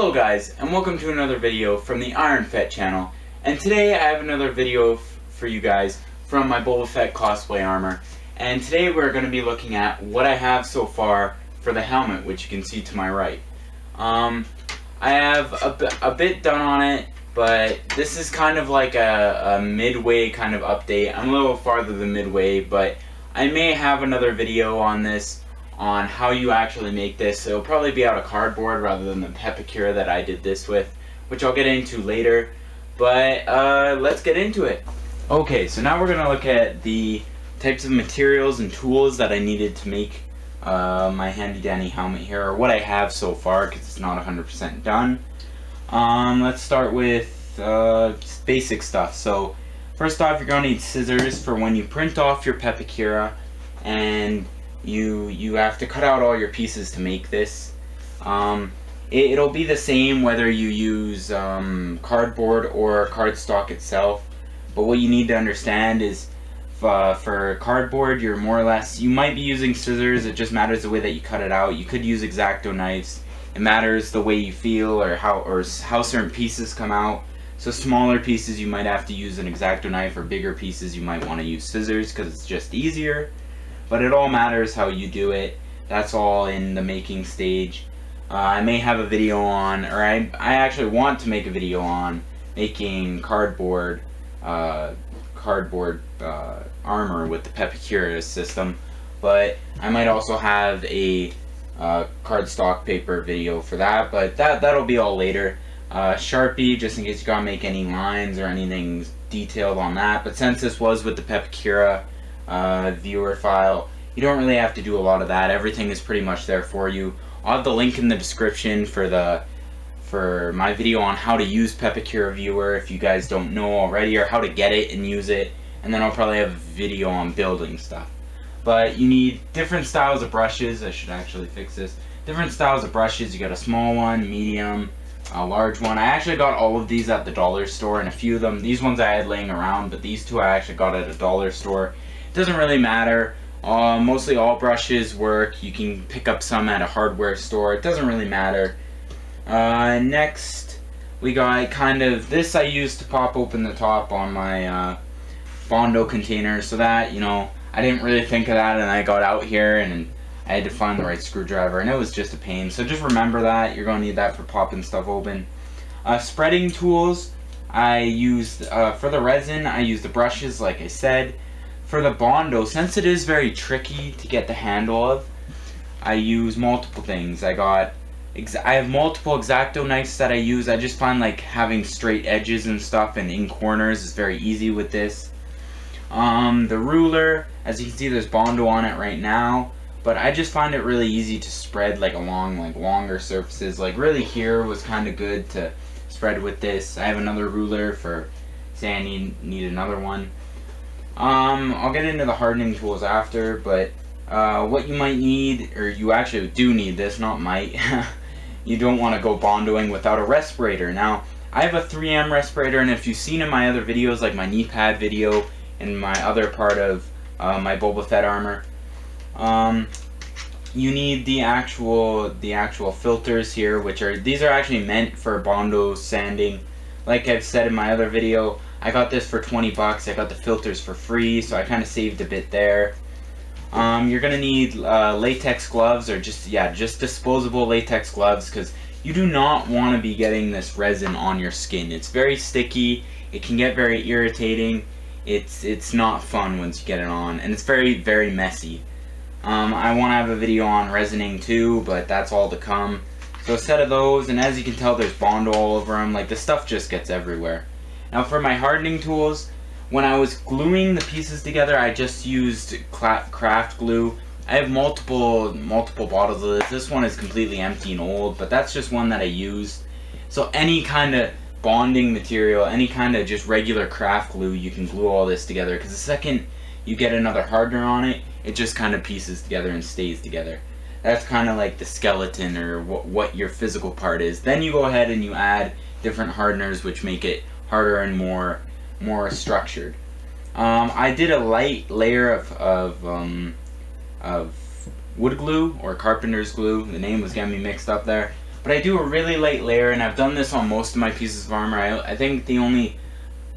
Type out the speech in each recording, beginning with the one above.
Hello guys, and welcome to another video from the Iron Fett channel. And today I have another video for you guys from my Boba Fett cosplay armor. And today we're going to be looking at what I have so far for the helmet, which you can see to my right. I have a bit done on it, but this is kind of like a midway kind of update. I'm a little farther than midway, but I may have another video on this, on how you actually make this. It'll probably be out of cardboard rather than the Pepakura that I did this with, which I'll get into later. But let's get into it. Okay, so now we're going to look at the types of materials and tools that I needed to make my handy dandy helmet here, or what I have so far, because it's not 100% done. Let's start with basic stuff. So first off, you're going to need scissors for when you print off your Pepakura, and you have to cut out all your pieces to make this. It'll be the same whether you use cardboard or cardstock itself, but what you need to understand is for cardboard, you're more or less, you might be using scissors. It just matters the way that you cut it out. You could use X-Acto knives. It matters the way you feel or how certain pieces come out. So smaller pieces you might have to use an X-Acto knife, or bigger pieces you might want to use scissors because it's just easier. But it all matters how you do it. That's all in the making stage. I may have a video on, or I actually want to make a video on making cardboard armor with the Pepakura system. But I might also have a cardstock paper video for that. But that'll be all later. Sharpie, just in case you gotta make any lines or anything detailed on that. But since this was with the Pepakura viewer file, you don't really have to do a lot of that. Everything is pretty much there for you. I'll have the link in the description for my video on how to use Pepakura viewer if you guys don't know already, or how to get it and use it. And then I'll probably have a video on building stuff. But you need different styles of brushes. I should actually fix this. Different styles of brushes. You got a small one, medium, a large one. I actually got all of these at the dollar store, and a few of them, these ones I had laying around, but these two I actually got at a dollar store. Doesn't really matter. Mostly all brushes work. You can pick up some at a hardware store. It doesn't really matter. Next, we got kind of this I used to pop open the top on my Bondo container, so that, you know, I didn't really think of that, and I got out here and I had to find the right screwdriver, and it was just a pain. So just remember that. You're going to need that for popping stuff open. Spreading tools, I used, for the resin, I used the brushes like I said. For the Bondo, since it is very tricky to get the handle of, I use multiple things. I have multiple X-Acto knives that I use. I just find like having straight edges and stuff and in corners is very easy with this. The ruler, as you can see, there's Bondo on it right now, but I just find it really easy to spread like along like longer surfaces. Like really here was kind of good to spread with this. I have another ruler for, say I need another one. I'll get into the hardening tools after, but what you might need, or you actually do need this, not might, you don't want to go bondoing without a respirator. Now, I have a 3M respirator, and if you've seen in my other videos, like my knee pad video and my other part of my Boba Fett armor, you need the actual filters here, these are actually meant for Bondo sanding. Like I've said in my other video, I got this for 20 bucks. I got the filters for free, so I kind of saved a bit there. You're gonna need latex gloves, or just disposable latex gloves, because you do not want to be getting this resin on your skin. It's very sticky. It can get very irritating. It's not fun once you get it on, and it's very, very messy. I want to have a video on resining too, but that's all to come. So a set of those, and as you can tell, there's Bondo all over them. Like, the stuff just gets everywhere. Now for my hardening tools, when I was gluing the pieces together, I just used craft glue. I have multiple bottles of this. This one is completely empty and old, but that's just one that I used. So any kind of bonding material, any kind of just regular craft glue, you can glue all this together, because the second you get another hardener on it, it just kind of pieces together and stays together. That's kind of like the skeleton, or what your physical part is. Then you go ahead and you add different hardeners, which make it harder and more structured. I did a light layer of wood glue, or carpenter's glue. The name was getting me mixed up there. but I do a really light layer, and I've done this on most of my pieces of armor. I think I only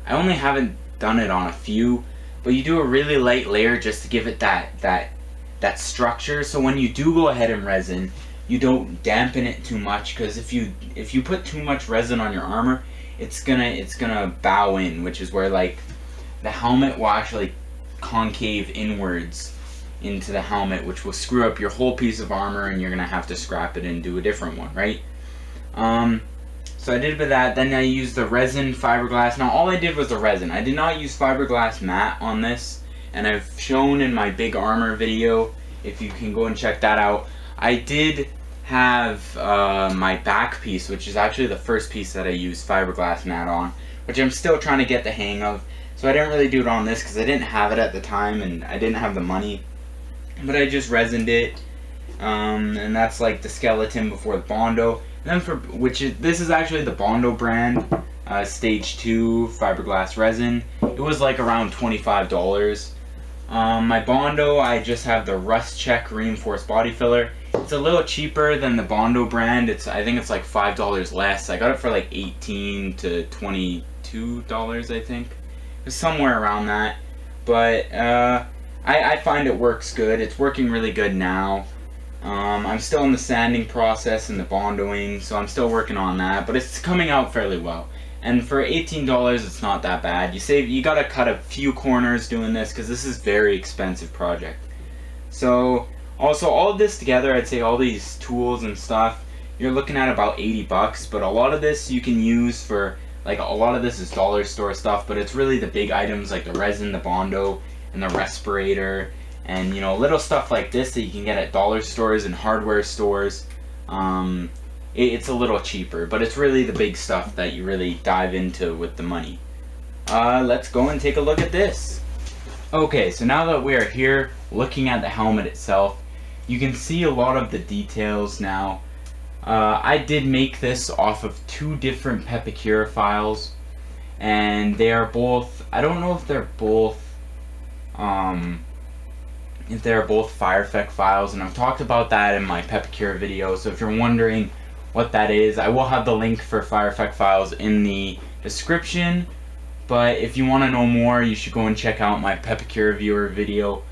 haven't done it on a few, but you do a really light layer just to give it that structure. So when you do go ahead and resin, you don't dampen it too much, because if you put too much resin on your armor, it's gonna bow in, which is where like the helmet will actually concave inwards into the helmet, which will screw up your whole piece of armor, and you're gonna have to scrap it and do a different one, right? So I did a bit of that. Then I used the resin fiberglass. Now all I did was the resin. I did not use fiberglass matte on this, and I've shown in my big armor video, if you can go and check that out. I did have my back piece, which is actually the first piece that I used fiberglass matte on, which I'm still trying to get the hang of. So I didn't really do it on this because I didn't have it at the time and I didn't have the money. But I just resined it, and that's like the skeleton before the Bondo. And then this is actually the Bondo brand, stage 2 fiberglass resin. It was like around $25. My Bondo, I just have the Rust Check reinforced body filler. It's a little cheaper than the Bondo brand. I think it's like $5 less. I got it for like $18 to $22, I think. It was somewhere around that. But I find it works good. It's working really good now. I'm still in the sanding process and the bondoing, so I'm still working on that, but it's coming out fairly well. And for $18, it's not that bad. You gotta cut a few corners doing this, because this is a very expensive project. So, also all of this together, I'd say all these tools and stuff, you're looking at about 80 bucks, but a lot of this you can use for, like, a lot of this is dollar store stuff, but it's really the big items like the resin, the Bondo, and the respirator, and you know, little stuff like this that you can get at dollar stores and hardware stores. It's a little cheaper, but it's really the big stuff that you really dive into with the money. Let's go and take a look at this. Okay, so now that we are here looking at the helmet itself, you can see a lot of the details now. I did make this off of 2 different Pepakura files, and they are both, I don't know if they're both Fire Effect files, and I've talked about that in my Pepakura video, so if you're wondering what that is, I will have the link for Fire Effect files in the description, but if you want to know more, you should go and check out my Pepakura viewer video.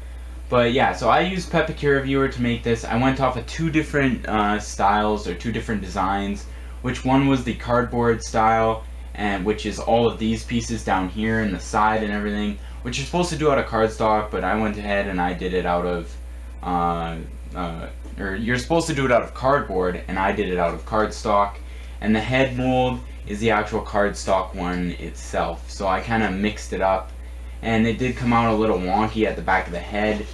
But yeah, so I used Pepakura viewer to make this. I went off of 2 different styles, or 2 different designs, which one was the cardboard style, and which is all of these pieces down here and the side and everything, which you're supposed to do out of cardstock, but I went ahead and I did it out of, or you're supposed to do it out of cardboard, and I did it out of cardstock, and the head mold is the actual cardstock one itself. So I kind of mixed it up, and it did come out a little wonky at the back of the head,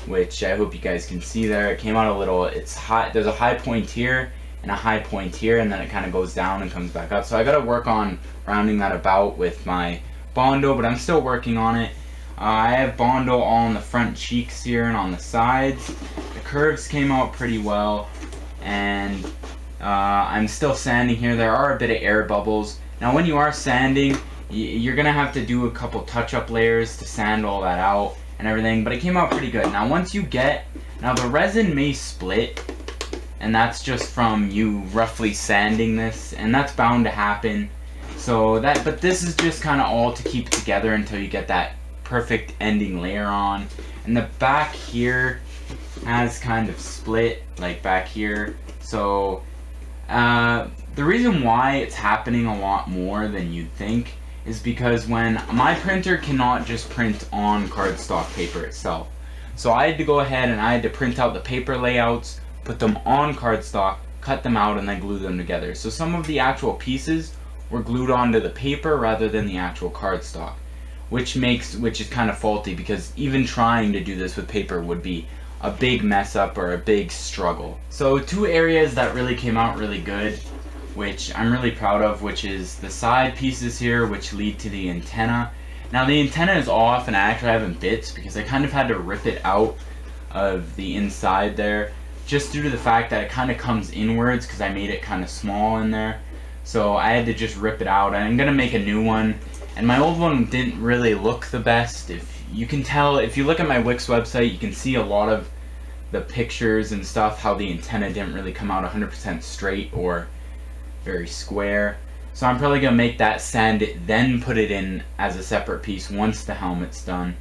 which I hope you guys can see there. It came out a little, it's high, there's a high point here, and a high point here, and then it kind of goes down and comes back up. So I gotta work on rounding that about with my Bondo, but I'm still working on it. I have Bondo all on the front cheeks here and on the sides. The curves came out pretty well, and I'm still sanding here. There are a bit of air bubbles. Now when you are sanding, you're gonna have to do a couple touch-up layers to sand all that out and everything, but it came out pretty good. Now the resin may split, and that's just from you roughly sanding this, and that's bound to happen. But this is just kind of all to keep it together until you get that perfect ending layer on. And the back here has kind of split, like back here. So the reason why it's happening a lot more than you'd think is because when my printer cannot just print on cardstock paper itself. So I had to go ahead and I had to print out the paper layouts, put them on cardstock, cut them out, and then glue them together. So some of the actual pieces were glued onto the paper rather than the actual cardstock, which is kind of faulty, because even trying to do this with paper would be a big mess up or a big struggle. So 2 areas that really came out really good, which I'm really proud of, which is the side pieces here, which lead to the antenna. Now the antenna is off, and I actually have in bits because I kind of had to rip it out of the inside there, just due to the fact that it kind of comes inwards because I made it kind of small in there. So I had to just rip it out, and I'm gonna make a new one. And my old one didn't really look the best. If you can tell, if you look at my Wix website, you can see a lot of the pictures and stuff, how the antenna didn't really come out 100% straight, or very square. So I'm probably gonna make that, sand it, then put it in as a separate piece once the helmet's done.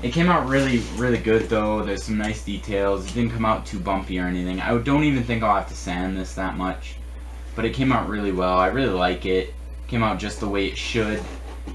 It came out really, really good though. There's some nice details. It didn't come out too bumpy or anything. I don't even think I'll have to sand this that much. But it came out really well. I really like it. Came out just the way it should.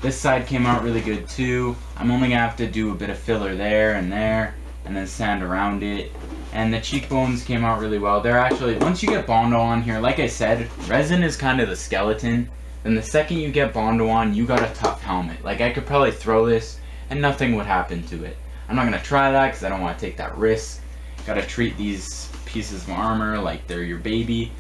This side came out really good too. I'm only gonna have to do a bit of filler there, and then sand around it. And the cheekbones came out really well. They're actually, once you get Bondo on here, like I said, resin is kind of the skeleton. Then the second you get Bondo on, you got a tough helmet. Like, I could probably throw this and nothing would happen to it. I'm not gonna try that because I don't want to take that risk. Gotta treat these pieces of armor like they're your baby.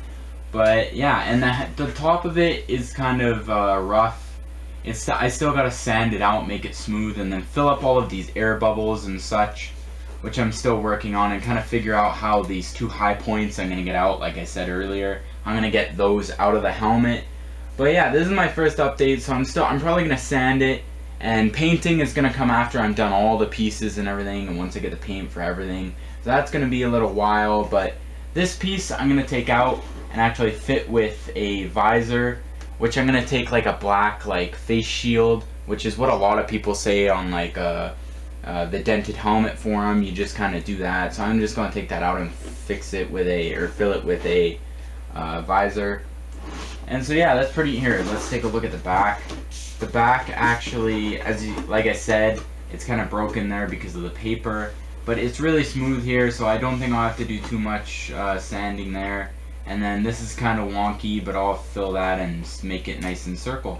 But yeah, and the top of it is kind of rough. I still gotta sand it out, make it smooth, and then fill up all of these air bubbles and such, which I'm still working on, and kind of figure out how these two high points I'm gonna get out. Like I said earlier, I'm gonna get those out of the helmet. But yeah, this is my first update, so I'm probably gonna sand it. And painting is going to come after I'm done all the pieces and everything, and once I get the paint for everything. So that's going to be a little while, but this piece I'm going to take out and actually fit with a visor, which I'm going to take like a black like face shield, which is what a lot of people say on like the dented helmet forum. You just kind of do that. So I'm just going to take that out and fix it with fill it with a visor. And so yeah, that's pretty. Here, let's take a look at the back. The back actually, like I said, it's kind of broken there because of the paper, but it's really smooth here, so I don't think I'll have to do too much sanding there. And then this is kind of wonky, but I'll fill that and make it nice and circle.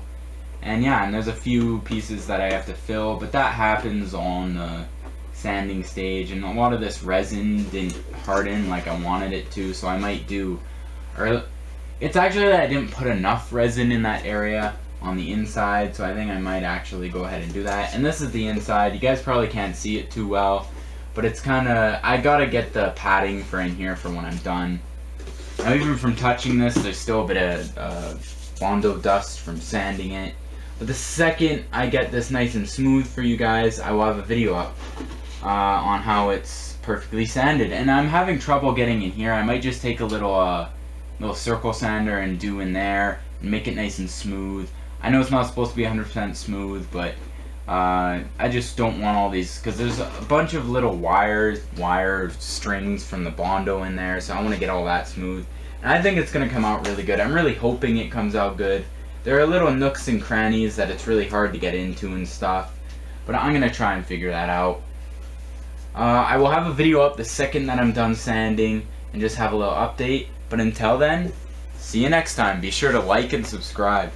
And yeah, and there's a few pieces that I have to fill, but that happens on the sanding stage, and a lot of this resin didn't harden like I wanted it to, so I might do, or it's actually that I didn't put enough resin in that area on the inside, so I think I might actually go ahead and do that. And this is the inside. You guys probably can't see it too well, but it's kind of, I gotta get the padding for in here for when I'm done. Now even from touching this, there's still a bit of Bondo dust from sanding it. But the second I get this nice and smooth for you guys, I will have a video up on how it's perfectly sanded. And I'm having trouble getting in here. I might just take a little circle sander and do in there and make it nice and smooth. I know it's not supposed to be 100% smooth, but I just don't want all these, because there's a bunch of little wire strings from the Bondo in there, so I want to get all that smooth. And I think it's going to come out really good. I'm really hoping it comes out good. There are little nooks and crannies that it's really hard to get into and stuff, but I'm going to try and figure that out. I will have a video up the second that I'm done sanding and just have a little update, but until then, see you next time. Be sure to like and subscribe.